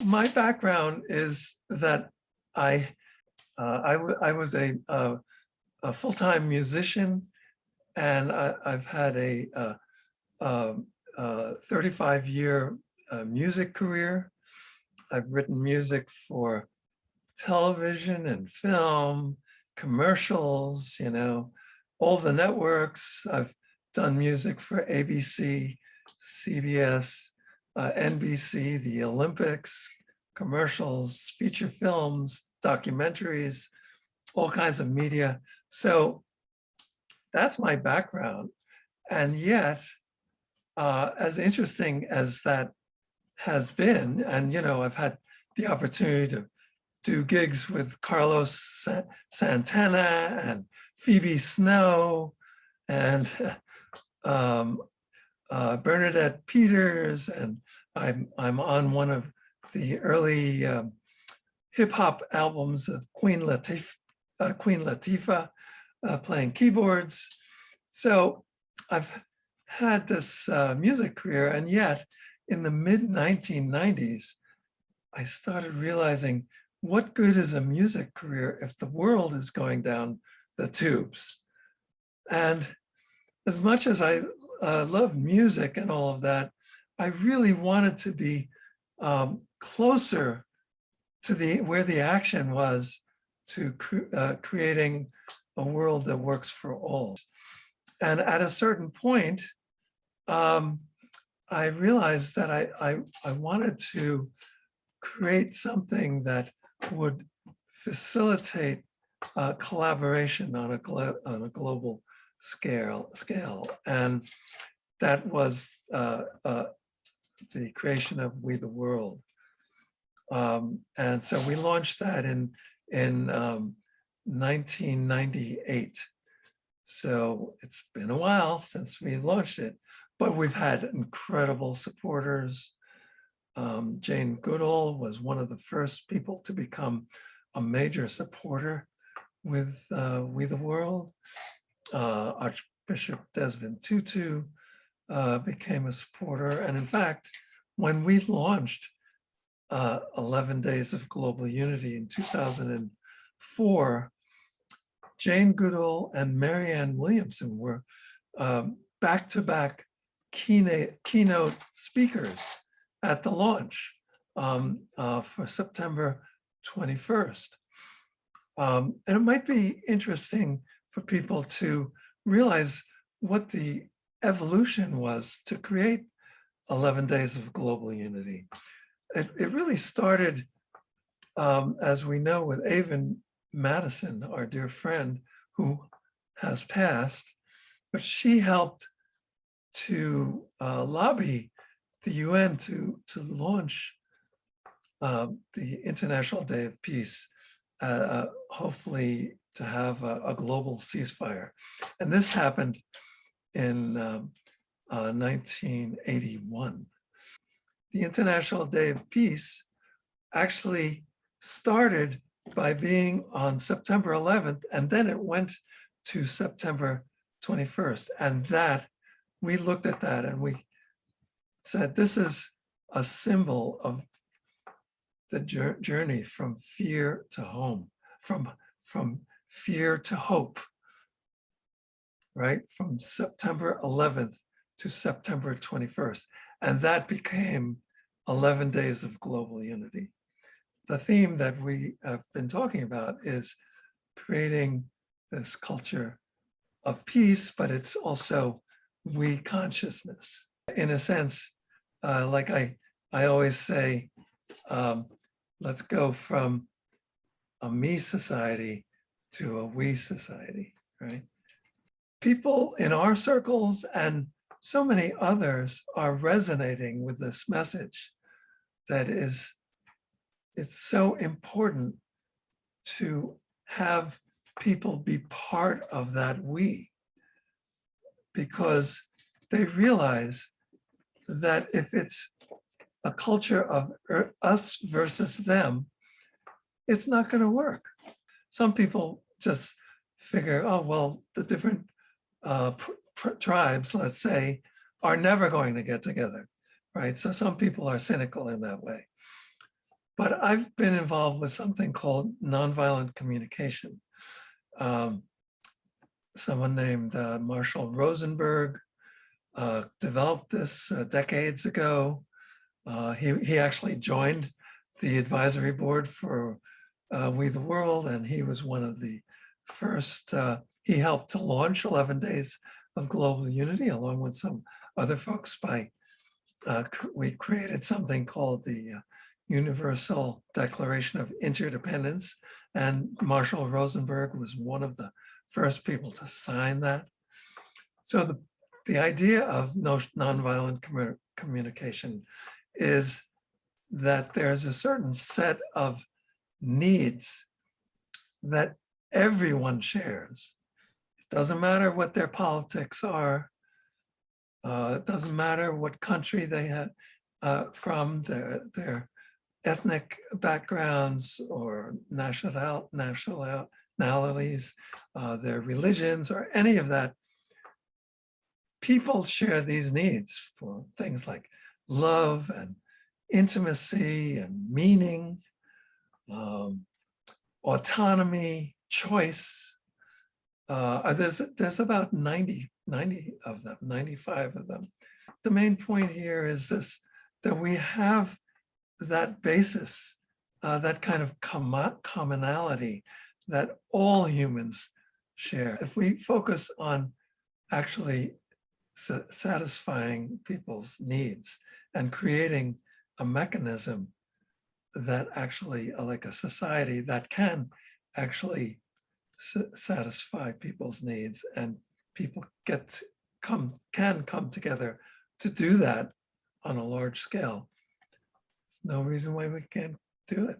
my background is that I was a full-time musician, and I've had a 35-year music career. I've written music for television and film, commercials, all the networks. I've done music for ABC, CBS, NBC, the Olympics, commercials, feature films, documentaries, all kinds of media. So that's my background. And yet, as interesting as that has been, and I've had the opportunity to do gigs with Carlos Santana and Phoebe Snow and Bernadette Peters, and I'm on one of the early hip hop albums of Queen Latifah, playing keyboards. So I've had this music career, and yet in the mid-1990s, I started realizing, what good is a music career if the world is going down the tubes? And as much as I love music and all of that, I really wanted to be closer to where the action was, to creating a world that works for all. And at a certain point, I realized that I wanted to create something that would facilitate collaboration on a global scale. And that was the creation of We the World. And so we launched that in 1998. So it's been a while since we launched it, but we've had incredible supporters. Jane Goodall was one of the first people to become a major supporter with We the World. Archbishop Desmond Tutu became a supporter. And in fact, when we launched 11 Days of Global Unity in 2004, Jane Goodall and Marianne Williamson were back-to-back keynote speakers at the launch for September 21st. And it might be interesting for people to realize what the evolution was to create 11 Days of Global Unity. It really started, as we know, with Avon Madison, our dear friend, who has passed, but she helped to lobby the UN to launch the International Day of Peace, hopefully to have a global ceasefire. And this happened in 1981. The International Day of Peace actually started by being on September 11th, and then it went to September 21st. And that, we looked at that and we said, this is a symbol of the journey from fear to home, from fear to hope, right? From September 11th to September 21st. And that became 11 Days of Global Unity. The theme that we have been talking about is creating this culture of peace, but it's also we consciousness. In a sense, like I always say, let's go from a me society to a we society, right? People in our circles and so many others are resonating with this message that it's so important to have people be part of that we, because they realize that if it's a culture of us versus them, it's not going to work. Some people just figure, oh, well, the different tribes, let's say, are never going to get together, right? So some people are cynical in that way. But I've been involved with something called nonviolent communication. Someone named Marshall Rosenberg developed this decades ago. He actually joined the advisory board for We the World, and he was one of the first, he helped to launch 11 Days of Global Unity along with some other folks by, we created something called the Universal Declaration of Interdependence, and Marshall Rosenberg was one of the first people to sign that. So the idea of nonviolent communication is that there's a certain set of needs that everyone shares. It doesn't matter what their politics are. It doesn't matter what country they have from, their ethnic backgrounds or nationalities, their religions, or any of that. People share these needs for things like love and intimacy and meaning, autonomy, choice. There's about 90 of them, 95 of them. The main point here is this, that we have that basis, that kind of commonality that all humans share. If we focus on actually satisfying people's needs and creating a mechanism that actually, like a society that can actually satisfy people's needs, and people can come together to do that on a large scale, there's no reason why we can't do it.